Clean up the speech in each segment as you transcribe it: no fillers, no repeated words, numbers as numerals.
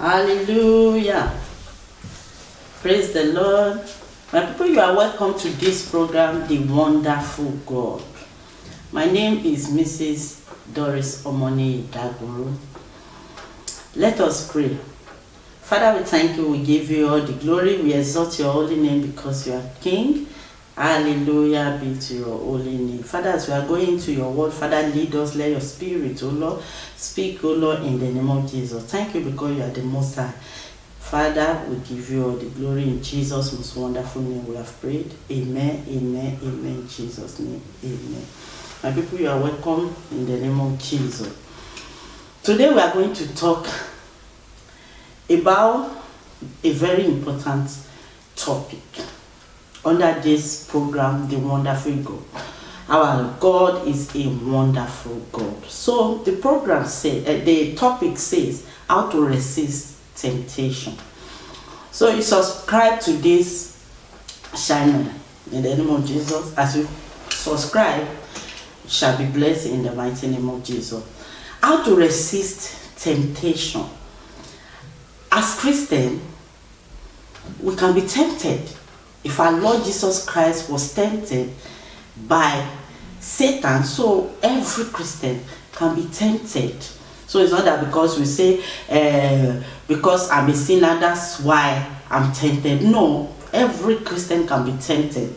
Hallelujah. Praise the Lord. My people, you are welcome to this program, The Wonderful God. My name is Mrs. Doris Omoni Daguru. Let us pray. Father, we thank you. We give you all the glory. We exalt your holy name because you are King. Hallelujah be to your holy name. Father, as we are going to your word, Father, lead us. Let your spirit, O Lord, speak, O Lord, in the name of Jesus. Thank you because you are the Most High. Father, we give you all the glory in Jesus' most wonderful name. We have prayed. Amen, amen, amen. In Jesus' name, amen. My people, you are welcome in the name of Jesus. Today we are going to talk about a very important topic under this program, The Wonderful God. Our God is a wonderful God. So the program the topic says how to resist temptation. So you subscribe to this channel in the name of Jesus. As you subscribe, you shall be blessed in the mighty name of Jesus. How to resist temptation. As Christians, we can be tempted. If our Lord Jesus Christ was tempted by Satan, so every Christian can be tempted. So it's not that because we say, because I'm a sinner, that's why I'm tempted. No, every Christian can be tempted.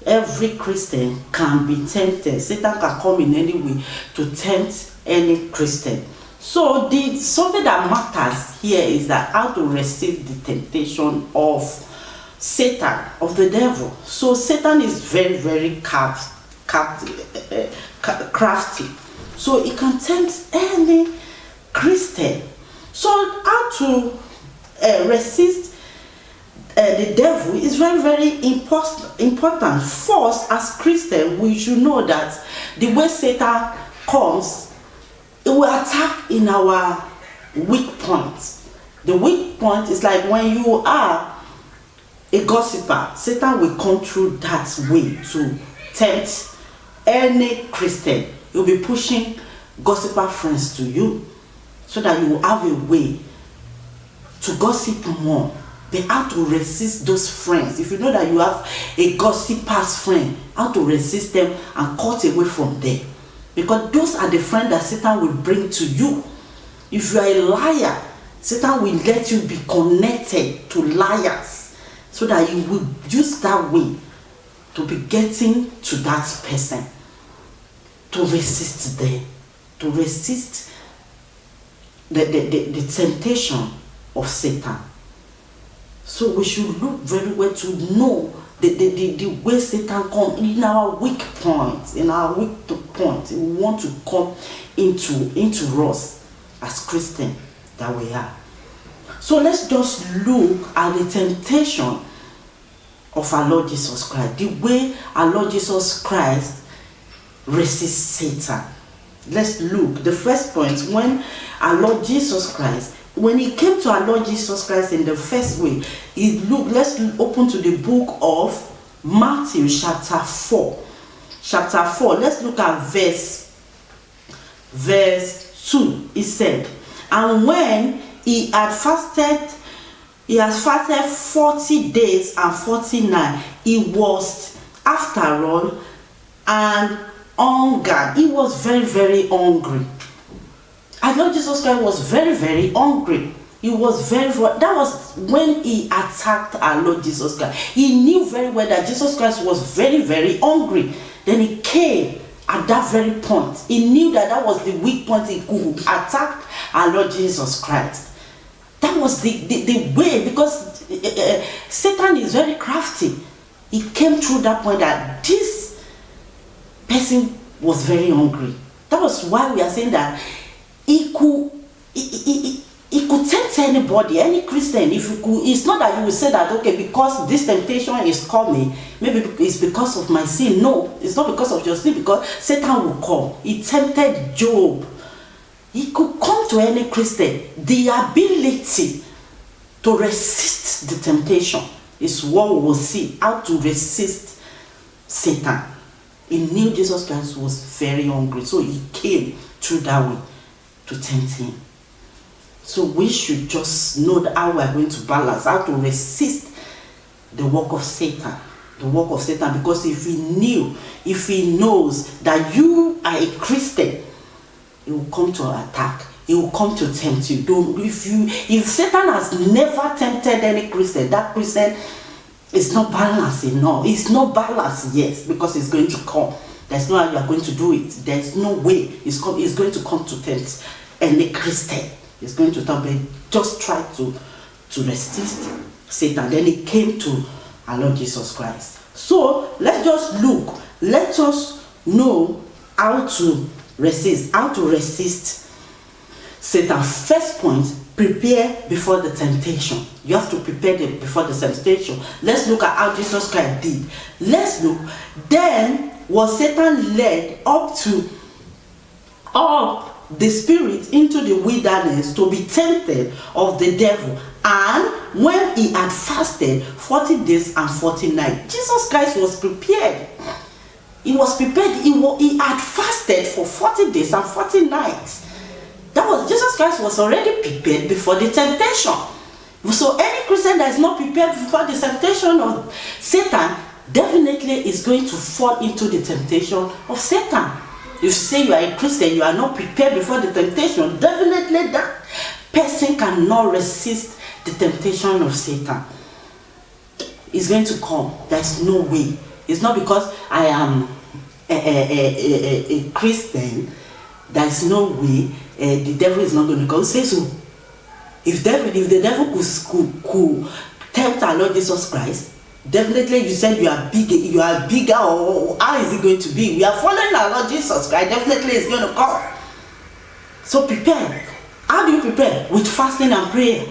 Every Christian can be tempted. Satan can come in any way to tempt any Christian. So something that matters here is that how to resist the temptation of Satan, of the devil. So Satan is very, very crafty. So he can tempt any Christian. So how to resist the devil is very, very important. First, as Christians, we should know that the way Satan comes, it will attack in our weak points. The weak point is like when you are a gossiper, Satan will come through that way to tempt any Christian. He'll be pushing gossiper friends to you so that you will have a way to gossip more. Then how to resist those friends. If you know that you have a gossiper's friend, how to resist them and cut away from them. Because those are the friends that Satan will bring to you. If you are a liar, Satan will let you be connected to liars so that you will use that way to be getting to that person, to resist them, to resist the temptation of Satan. So we should look very well to know the way Satan comes in our weak points. In our weak point, we want to come into us as Christians that we are. So let's just look at the temptation of our Lord Jesus Christ. The way our Lord Jesus Christ resists Satan. Let's look. The first point, when our Lord Jesus Christ, when he came to our Lord Jesus Christ in the first way, let's open to the book of Matthew chapter 4. Chapter 4, let's look at verse 2. He said, and when he had fasted 40 days and 40 nights, he was, after all, and hungered. He was very, very hungry. Our Lord Jesus Christ was very, very hungry. He was that was when he attacked our Lord Jesus Christ. He knew very well that Jesus Christ was very, very hungry. Then he came at that very point. He knew that was the weak point. He could attack our Lord Jesus Christ. That was the way, because Satan is very crafty. He came through that point that this person was very hungry. That was why we are saying that he could tempt anybody, any Christian. It's not that you will say that, okay, because this temptation is coming, maybe it's because of my sin. No, it's not because of your sin, because Satan will come. He tempted Job. He could come to any Christian. The ability to resist the temptation is what we will see, how to resist Satan. He knew Jesus Christ was very hungry, so he came through that way to tempt him. So we should just know how we are going to balance, how to resist the work of Satan. The work of Satan, because if he knows that you are a Christian, he will come to attack. He will come to tempt you. If Satan has never tempted any Christian, that Christian is not balanced enough. It's not balanced, yes, because it's going to come. There's no how you are going to do it. There's no way it's going to come to tempt any Christian. It's going to tempt, but just try to resist Satan. Then it came to our Lord Jesus Christ. So let's just look. Let us know how to resist Satan. First point, prepare before the temptation. You have to prepare before the temptation. Let's look at how Jesus Christ did. Let's look. Then was Satan led up the spirit into the wilderness to be tempted of the devil. And when he had fasted 40 days and 40 nights, Jesus Christ was prepared. He was prepared. He had fasted for 40 days and 40 nights. Jesus Christ was already prepared before the temptation. So any Christian that is not prepared before the temptation of Satan definitely is going to fall into the temptation of Satan. If you say you are a Christian, you are not prepared before the temptation, definitely that person cannot resist the temptation of Satan. It's going to come. There's no way. It's not because I am a Christian. There's no way the devil is not going to come. Say so. If the devil could tempt our Lord Jesus Christ, definitely you said you are bigger, or how is it going to be? We are following our Lord Jesus Christ. Definitely it's going to come. So prepare. How do you prepare? With fasting and prayer.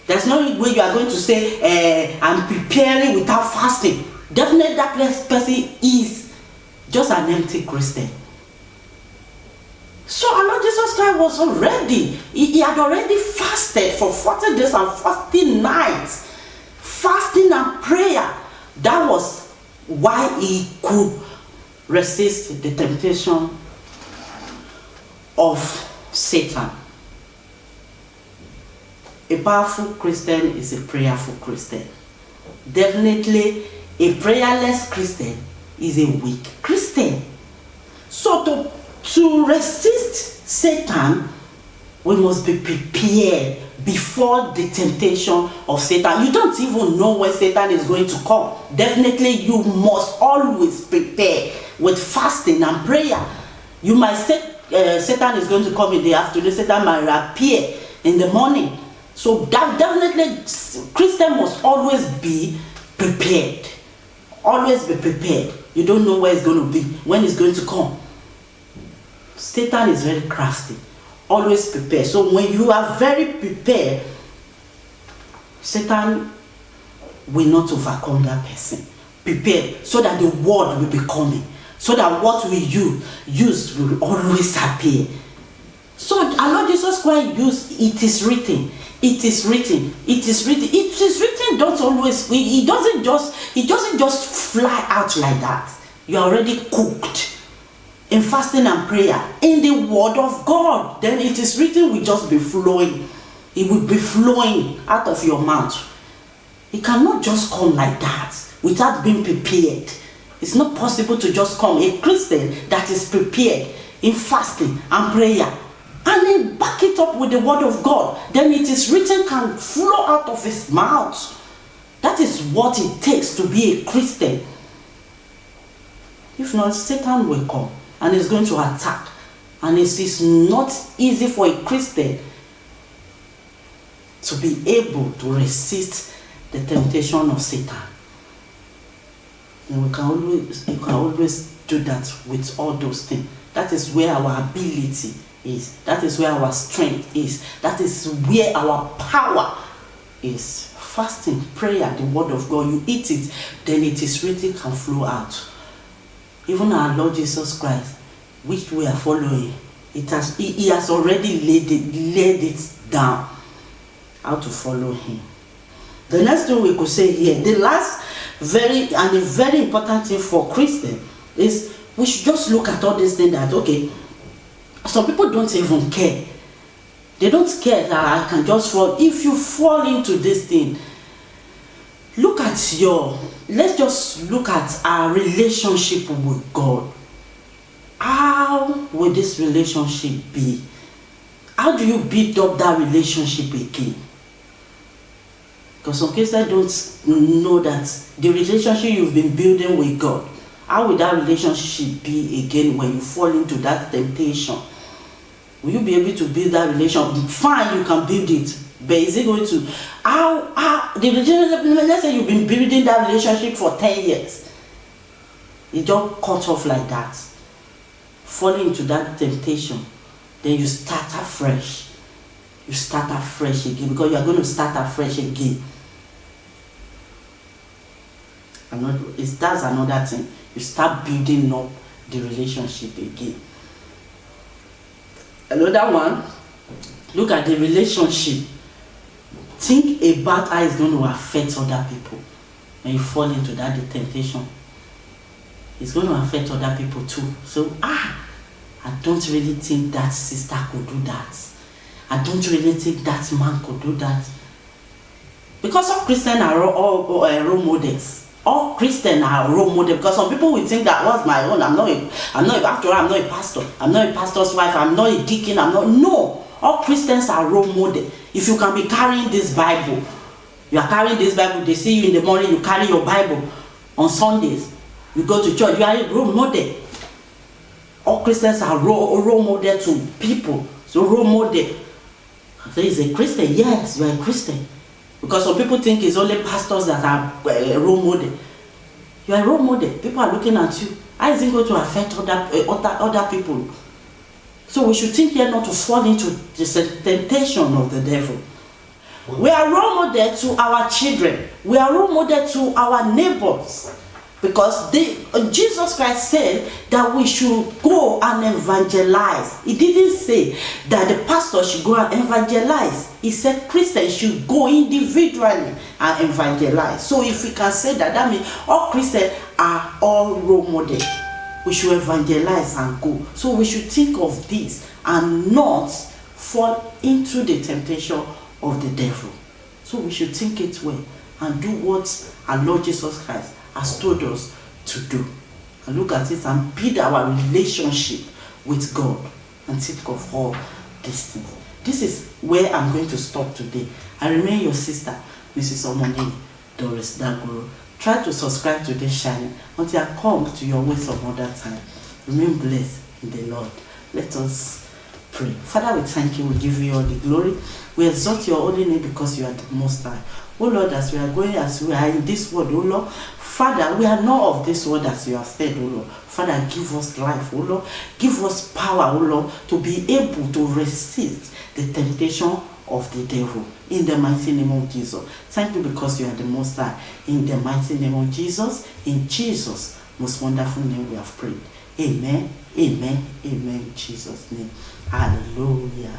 There's no way you are going to say, I'm preparing without fasting. Definitely that person is just an empty Christian. So our Lord Jesus Christ was already, he had already fasted for 40 days and 40 nights. Fasting and prayer. That was why he could resist the temptation of Satan. A powerful Christian is a prayerful Christian. Definitely, a prayerless Christian is a weak Christian. So to resist Satan, we must be prepared before the temptation of Satan. You don't even know when Satan is going to come. Definitely, you must always prepare with fasting and prayer. You might say Satan is going to come in the afternoon. Satan might appear in the morning. So that definitely, Christian must always be prepared. Always be prepared. You don't know where it's going to be, when it's going to come. Satan is very crafty. Always prepare. So when you are very prepared, Satan will not overcome that person. Prepare so that the word will be coming. So that what we use will always appear. So our Lord Jesus Christ used, it is written. It is written. It is written. It is written. Don't always. He doesn't just fly out like that. You are already cooked in fasting and prayer in the Word of God. Then it is written will just be flowing. It will be flowing out of your mouth. It cannot just come like that without being prepared. It's not possible to just come. A Christian that is prepared in fasting and prayer, and then back it up with the Word of God, then it is written can flow out of his mouth. That is what it takes to be a Christian. If not, Satan will come and is going to attack. And it is not easy for a Christian to be able to resist the temptation of Satan. And you can always do that with all those things. That is where our ability is. That is where our strength is. That is where our power is. Fasting, prayer, the Word of God, you eat it, then it is written can flow out. Even our Lord Jesus Christ, which we are following, he has already laid it down how to follow him. The next thing we could say here, the last very important thing for Christians is we should just look at all these things that, okay, some people don't even care They don't care that I can just fall. If you fall into this thing, let's just look at our relationship with God. How will this relationship be? How do you build up that relationship again? Because some Christians don't know that the relationship you've been building with God, how will that relationship be again when you fall into that temptation? Will you be able to build that relationship? Fine, you can build it, but is it going to how the relationship? Let's say you've been building that relationship for 10 years. It just cut off like that. Falling into that temptation, then you start afresh. You start afresh again because you are going to start afresh again. That's another thing. You start building up the relationship again. Another one, look at the relationship. Think about how it's going to affect other people when you fall into that temptation. It's going to affect other people too. So, I don't really think that sister could do that. I don't really think that man could do that. Because all Christians are all role models. All Christians are role models. Because some people will think that was my own. I'm not a pastor. I'm not a pastor's wife. I'm not a deacon. No. All Christians are role models. If you can be carrying this Bible, you are carrying this Bible. They see you in the morning. You carry your Bible on Sundays. You go to church. You are a role model. All Christians are role model to people. So role model. So he's a Christian. Yes, you are a Christian. Because some people think it's only pastors that are role model. You are a role model. People are looking at you. How is it going to affect other people? So we should think here not to fall into the temptation of the devil. We are role model to our children. We are role model to our neighbors. Because Jesus Christ said that we should go and evangelize. He didn't say that the pastor should go and evangelize. He said Christians should go individually and evangelize. So if we can say that, that means all Christians are all role models. We should evangelize and go. So we should think of this and not fall into the temptation of the devil. So we should think it well and do what our Lord Jesus Christ has told us to do. And look at it and build our relationship with God and think of all these things. This is where I'm going to stop today. I remain your sister, Mrs. Omoni Doris Dagoro. Try to subscribe to this channel until I come to your way some other time. Remain blessed in the Lord. Let us pray. Father, we thank you. We give you all the glory. We exalt your holy name because you are the Most High. Oh Lord, as we are in this world, oh Lord, Father, we are not of this world as you have said, oh Lord. Father, give us life, oh Lord. Give us power, oh Lord, to be able to resist the temptation of the devil. In the mighty name of Jesus. Thank you because you are the Most High. In the mighty name of Jesus, in Jesus' most wonderful name we have prayed. Amen, amen, amen, in Jesus' name. Hallelujah.